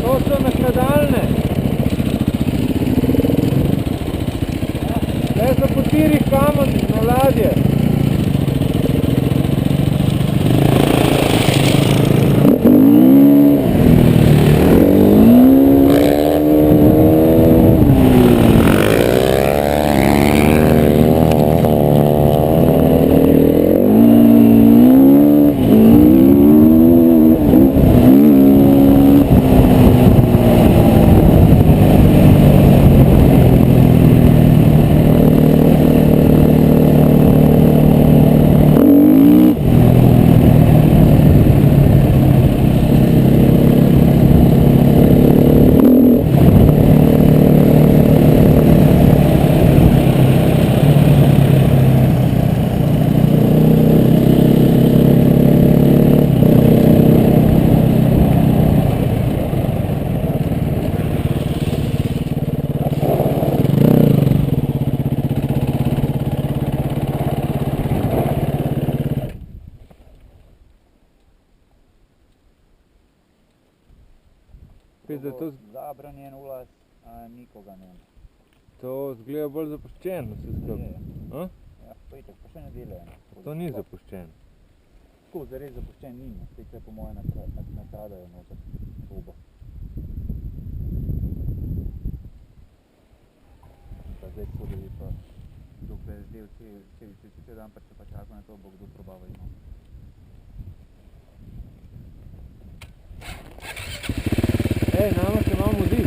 To so nakladalne. Zdaj so po tirih kamen na ladje. Zabranjen ulaz, a nikoga nema. To zgleda bolj zapuščeno vse skupaj. Ja, pa itak, pa še ne delajo. To ni zapuščeno. Tako, zares zapuščen ni, spet se po moje nakradajo noter sobo. Pa zdaj tako, da bi pa dokler zdaj cel dan pa se pa čakal na to, bo kdo probaval imel. Ej, nama se malo mudi.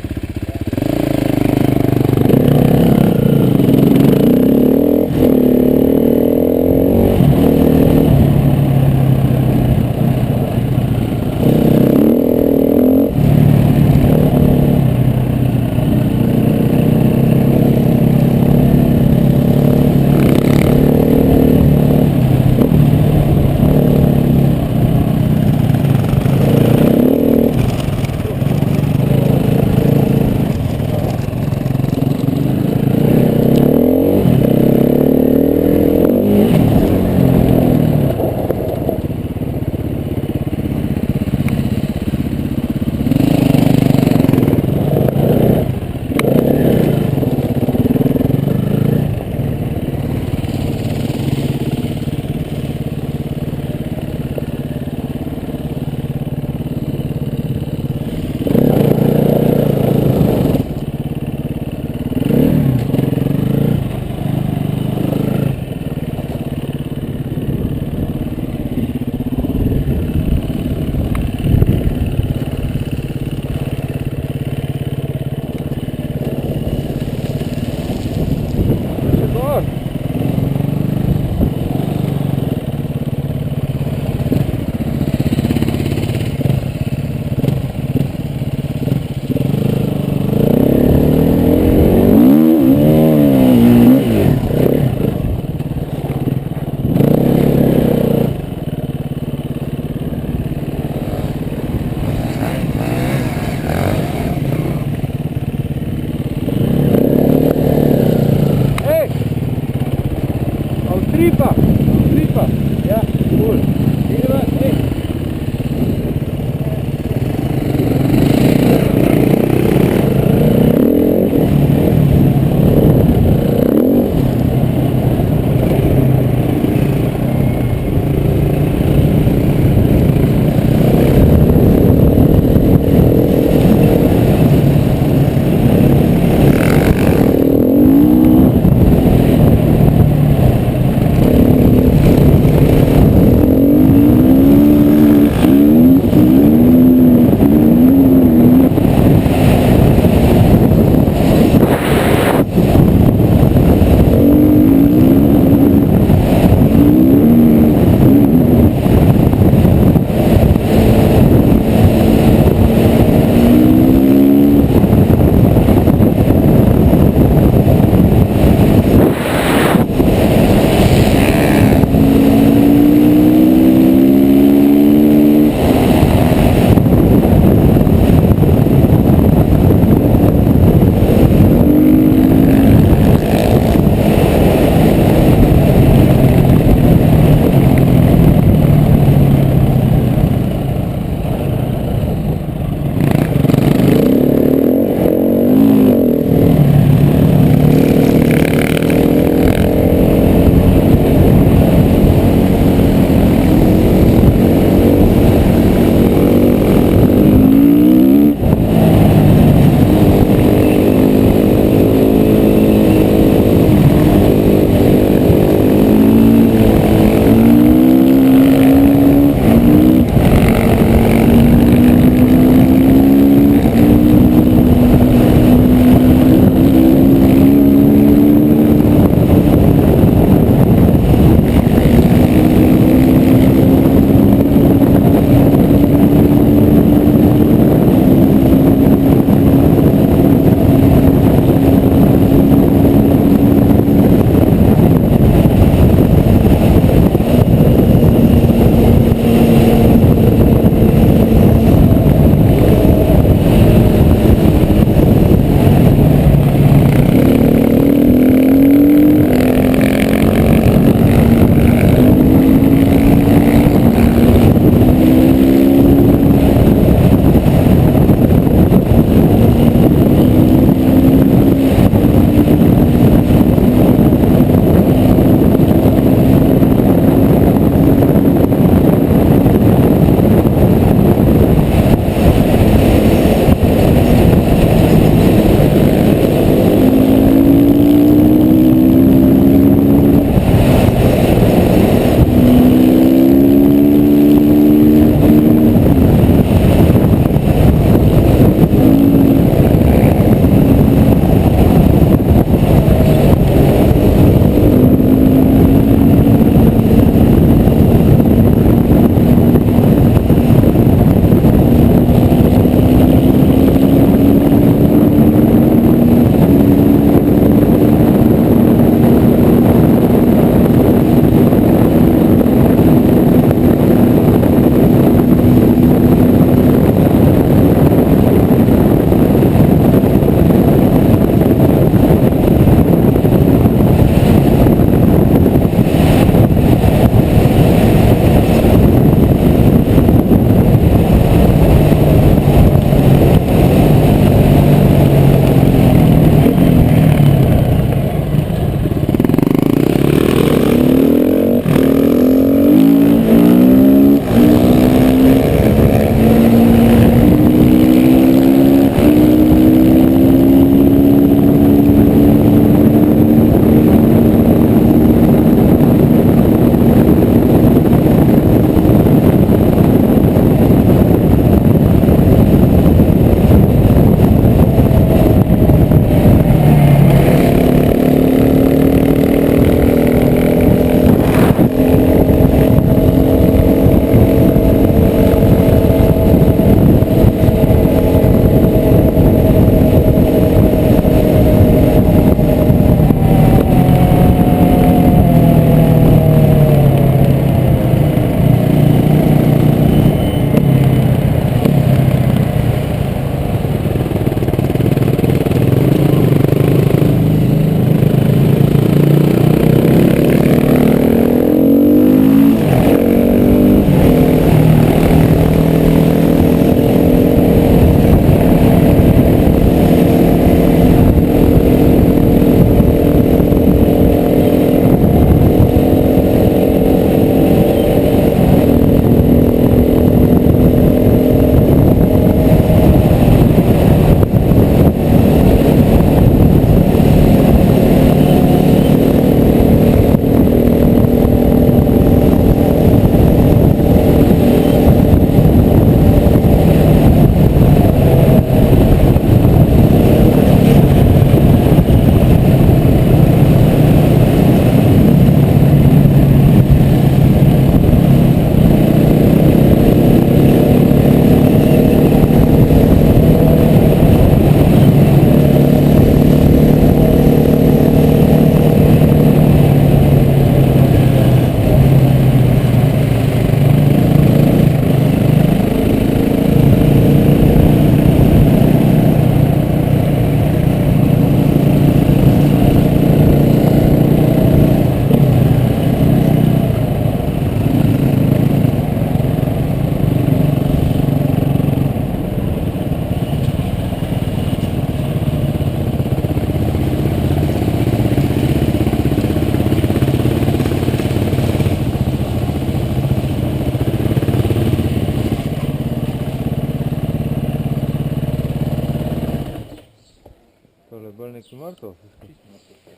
bolj neki mrtvo vse skupaj. Čisto mrtvo vse.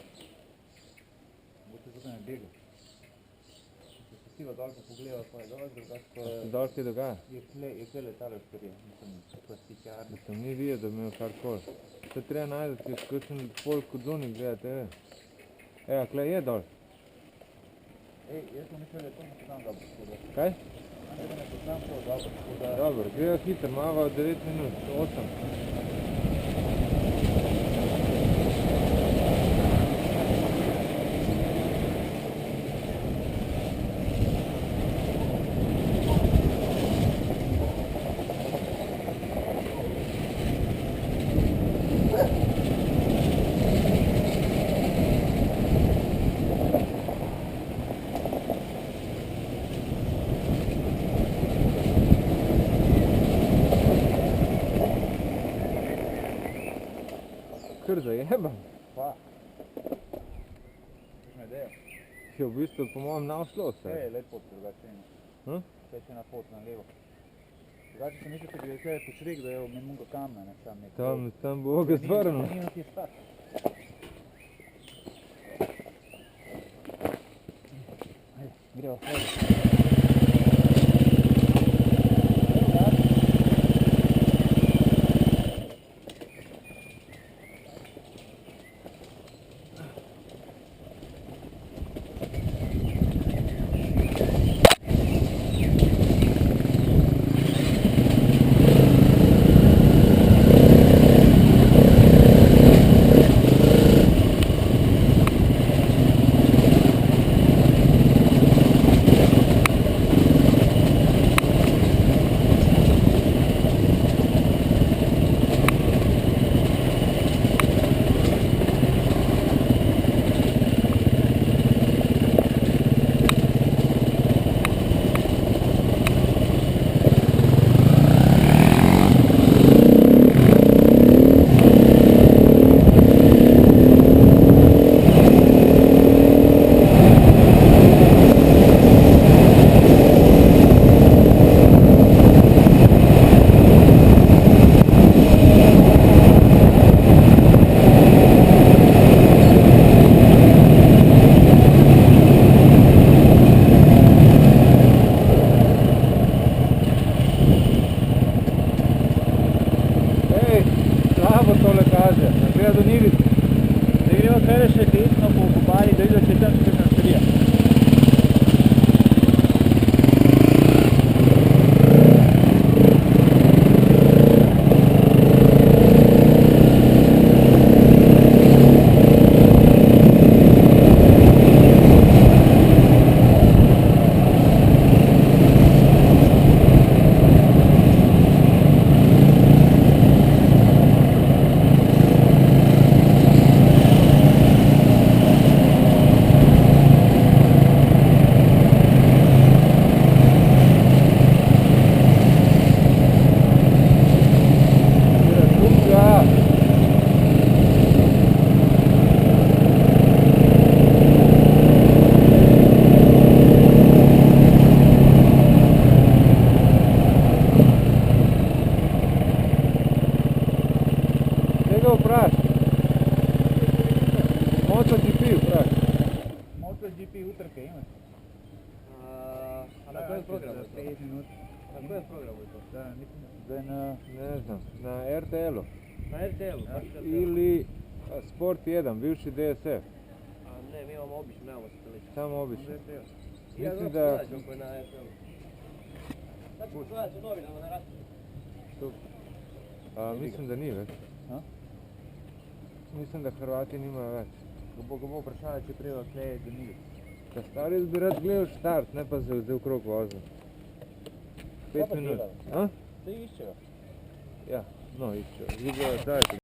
Bo se zato ne bega. Če se siva dol pa pogleda, pa je dol, drugače pa Se dol kaj dogaja? je kle letalo štorija, mislim, plastičarni. Da sem ni videl, da bi imel karkoli. To treba najti, ker kakšen pol kodzunik gleda TV. Evo, kle je dol. Ej, jaz sem mislil, da je to ne poznam dobro skoda. Kaj? Ampak da ne poznam to dobro skoda. Dobro, greva hitro, mava 9 minut, 8. Kar zajebam. Pa. Kakšna ideja? Je v bistvu po mojem našlo Vse vse. je lep pot drugače eno. Vse še na pot na levo. Drugače sem mislil, da gre vse po šrek, da je v memunga kamna, ne sam nek. Tam bo ga zvrnil. Ni nas je stat. Ajde, greva hvala. Gre do Nivice. Zdaj gremo kar še desno po Kobari, da vidijo, če je tam še kakšna štorija. MotoGP vpraš. MotoGP utrke imaš? Na kojem programu je to? 5 minut. Na kojem programu je to? Da, mislim, da je na... Ne znam, na RTL-u. Na RTL-u, baš RTL. Ili Sport 1, bivši DSF. A ne, mi imamo obično, nemamo satelit. Samo obično. Ja, Mislim da... da... Pronađemo koji je na RTL-u. Sad ćemo pronaći u novinama na raspravi. Mislim da nije več. A? Mislim da Hrvati nimajo več. Ga bo vprašala, če treba kleje do Nivice. Ka stari bi rad gledal štart, ne pa se v krog vozil. 5 minut. A? Da iščejo. Ja, no iščejo. Videla, dajte.